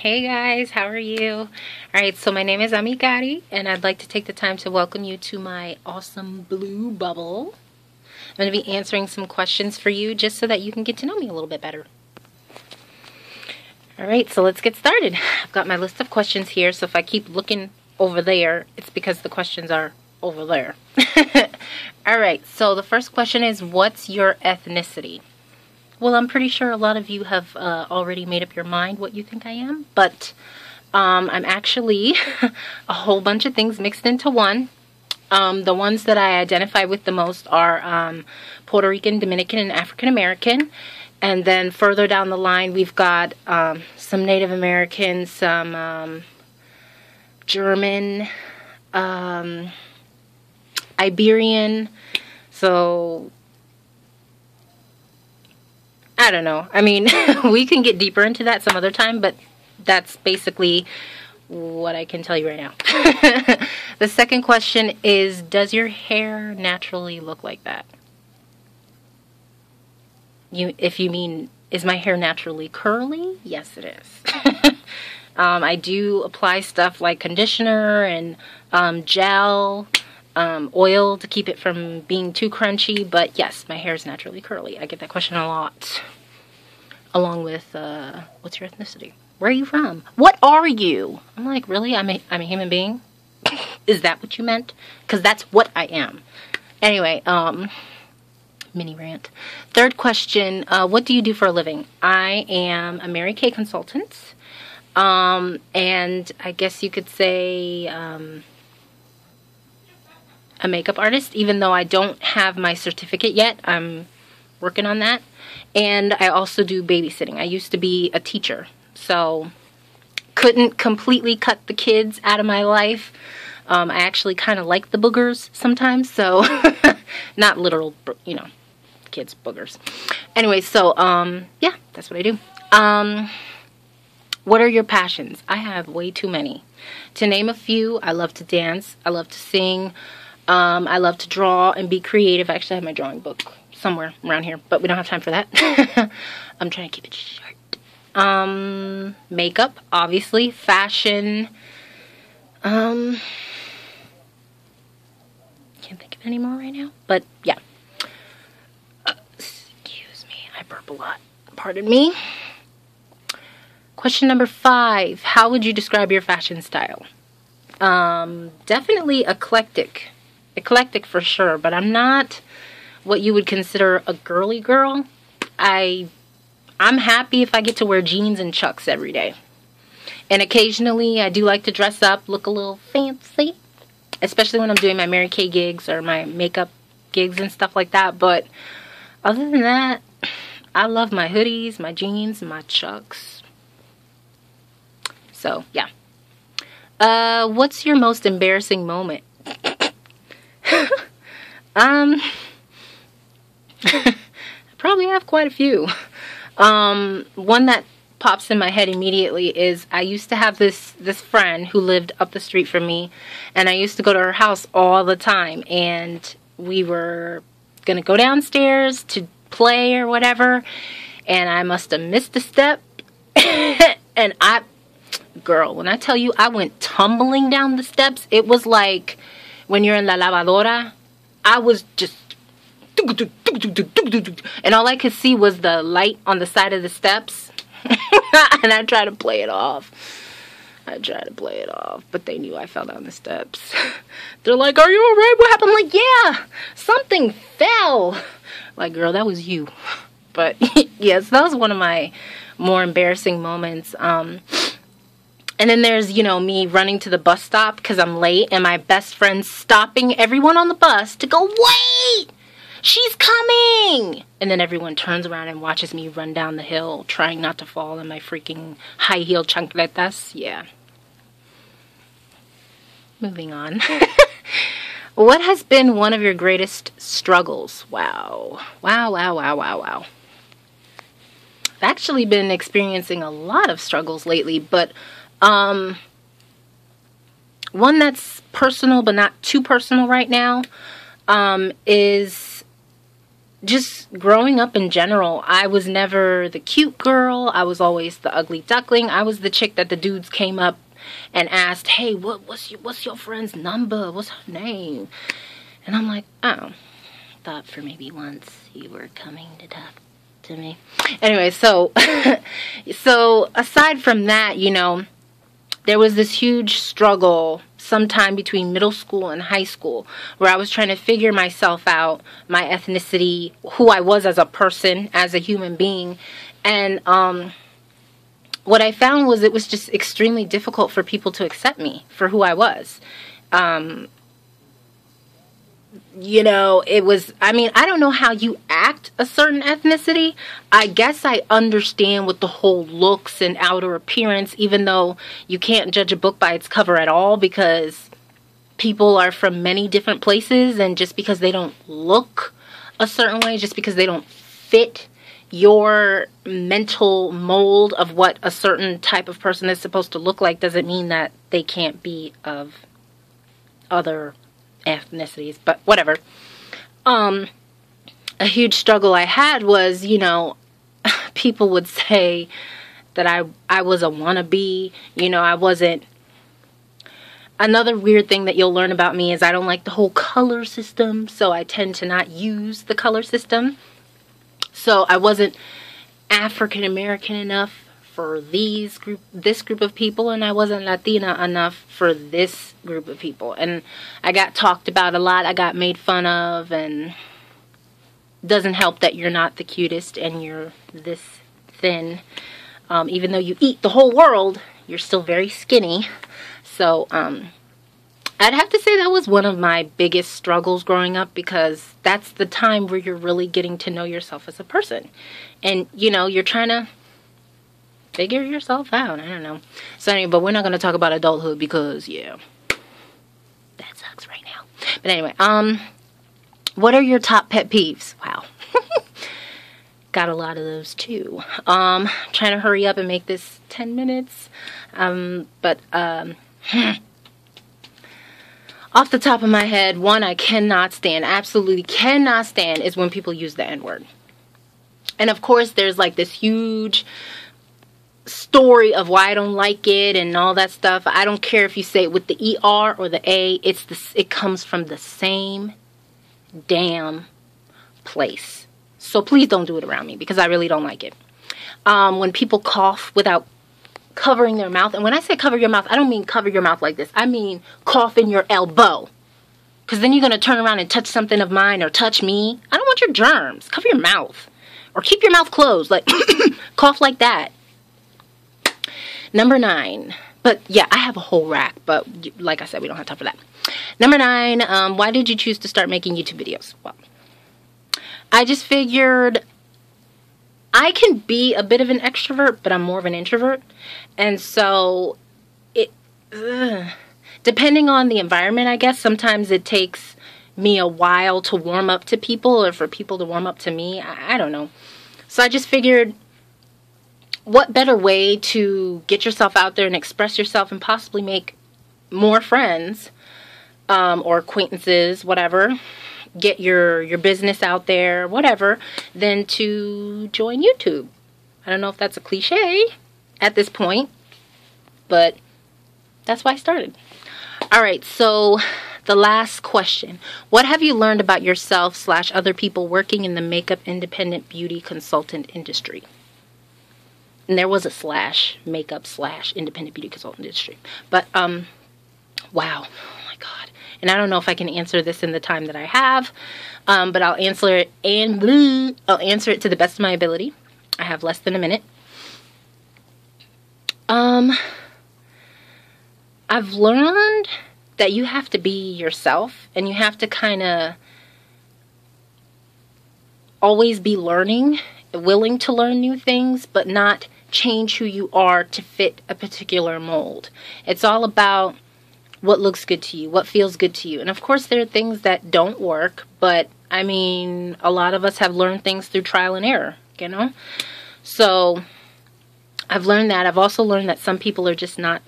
Hey guys, how are you? Alright, so my name is Amigari, and I'd like to take the time to welcome you to my awesome blue bubble. I'm going to be answering some questions for you just so that you can get to know me a little bit better. Alright, so let's get started. I've got my list of questions here, so if I keep looking over there, it's because the questions are over there. Alright, so the first question is, what's your ethnicity? Well, I'm pretty sure a lot of you have already made up your mind what you think I am, but I'm actually a whole bunch of things mixed into one. The ones that I identify with the most are Puerto Rican, Dominican, and African American. And then further down the line, we've got some Native American, some German, Iberian, so I don't know. I mean, we can get deeper into that some other time, but that's basically what I can tell you right now. The second question is, does your hair naturally look like that? If you mean, is my hair naturally curly? Yes, it is. I do apply stuff like conditioner and gel, oil to keep it from being too crunchy, but yes, my hair is naturally curly. I get that question a lot. Along with, what's your ethnicity? Where are you from? What are you? I'm like, really? I'm a human being? Is that what you meant? Because that's what I am. Anyway, mini rant. Third question, what do you do for a living? I am a Mary Kay consultant. And I guess you could say, a makeup artist, even though I don't have my certificate yet. I'm working on that. And I also do babysitting. I used to be a teacher, so couldn't completely cut the kids out of my life. I actually kind of like the boogers sometimes, so not literal, you know, kids boogers. Anyway, so yeah, that's what I do. What are your passions? I have way too many. To name a few, I love to dance, I love to sing, I love to draw and be creative. I actually have my drawing book somewhere around here, but we don't have time for that. I'm trying to keep it short. Makeup, obviously. Fashion. Can't think of any more right now, but yeah. Excuse me, I burp a lot. Pardon me. Question number 5. How would you describe your fashion style? Definitely eclectic. Eclectic for sure, but I'm not what you would consider a girly girl. I'm happy if I get to wear jeans and Chucks every day. And occasionally I do like to dress up, look a little fancy, especially when I'm doing my Mary Kay gigs or my makeup gigs and stuff like that. But other than that, I love my hoodies, my jeans, my Chucks. So, yeah. What's your most embarrassing moment? I probably have quite a few. One that pops in my head immediately is I used to have this friend who lived up the street from me, and I used to go to her house all the time, and we were gonna go downstairs to play or whatever, and I must have missed a step. And girl, when I tell you I went tumbling down the steps, it was like when you're in la lavadora. I was just, and all I could see was the light on the side of the steps. And I tried to play it off. But they knew I fell down the steps. They're like, are you alright? What happened? I'm like, yeah, something fell. Like, girl, that was you. But yes, that was one of my more embarrassing moments. And then there's, you know, me running to the bus stop because I'm late, and my best friend stopping everyone on the bus to go, wait, she's coming. And then everyone turns around and watches me run down the hill, trying not to fall in my freaking high-heel chancletas. Yeah. Moving on. What has been one of your greatest struggles? Wow. Wow. I've actually been experiencing a lot of struggles lately, but one that's personal but not too personal right now is just growing up in general, I was never the cute girl. I was always the ugly duckling. I was the chick that the dudes came up and asked, hey, what's your friend's number? What's her name? And I'm like, oh, thought for maybe once you were coming to talk to me. Anyway, so aside from that, you know, there was this huge struggle sometime between middle school and high school where I was trying to figure myself out, my ethnicity, who I was as a person, as a human being. And what I found was it was just extremely difficult for people to accept me for who I was. You know, it was, I mean, I don't know how you act a certain ethnicity. I guess I understand with the whole looks and outer appearance, even though you can't judge a book by its cover at all, because people are from many different places, and just because they don't look a certain way, just because they don't fit your mental mold of what a certain type of person is supposed to look like, doesn't mean that they can't be of other ethnicities. But whatever. A huge struggle I had was, you know, people would say that I was a wannabe. You know, I wasn't. Another weird thing that you'll learn about me is I don't like the whole color system, so I tend to not use the color system. So I wasn't African American enough for this group of people, and I wasn't Latina enough for this group of people. And I got talked about a lot. I got made fun of, and doesn't help that you're not the cutest and you're this thin. Even though you eat the whole world, you're still very skinny. So I'd have to say that was one of my biggest struggles growing up, because that's the time where you're really getting to know yourself as a person. And, you know, you're trying to figure yourself out. I don't know. So anyway, but we're not going to talk about adulthood because, yeah, that sucks right now. But anyway, what are your top pet peeves? Wow. Got a lot of those too. Trying to hurry up and make this 10 minutes. Off the top of my head, one I cannot stand, absolutely cannot stand, is when people use the N-word. And of course, there's like this huge story of why I don't like it and all that stuff. I don't care if you say it with the ER or the A. It comes from the same damn place. So please don't do it around me, because I really don't like it. When people cough without covering their mouth, and when I say cover your mouth, I don't mean cover your mouth like this. I mean cough in your elbow, because then you're going to turn around and touch something of mine or touch me. I don't want your germs. Cover your mouth, or keep your mouth closed, like cough like that. Number 9. But yeah, I have a whole rack, but like I said, we don't have time for that. Number 9, why did you choose to start making YouTube videos? Well, I just figured I can be a bit of an extrovert, but I'm more of an introvert. And so depending on the environment, I guess, sometimes it takes me a while to warm up to people, or for people to warm up to me. I don't know. So I just figured, what better way to get yourself out there and express yourself and possibly make more friends or acquaintances, whatever, get your business out there, whatever, than to join YouTube. I don't know if that's a cliche at this point, but that's why I started. All right, so the last question. What have you learned about yourself / other people working in the makeup independent beauty consultant industry? And there was a / makeup / independent beauty consultant industry. But, wow. Oh my God. And I don't know if I can answer this in the time that I have, but I'll answer it to the best of my ability. I have less than a minute. I've learned that you have to be yourself, and you have to kind of always be learning, willing to learn new things, but not change who you are to fit a particular mold. It's all about what looks good to you, what feels good to you. And of course, there are things that don't work, but I mean, a lot of us have learned things through trial and error, you know? So I've learned that. I've also learned that some people are just not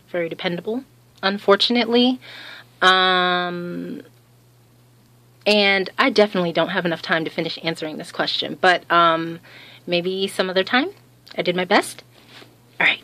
very dependable, unfortunately. And And I definitely don't have enough time to finish answering this question, but maybe some other time. I did my best. All right.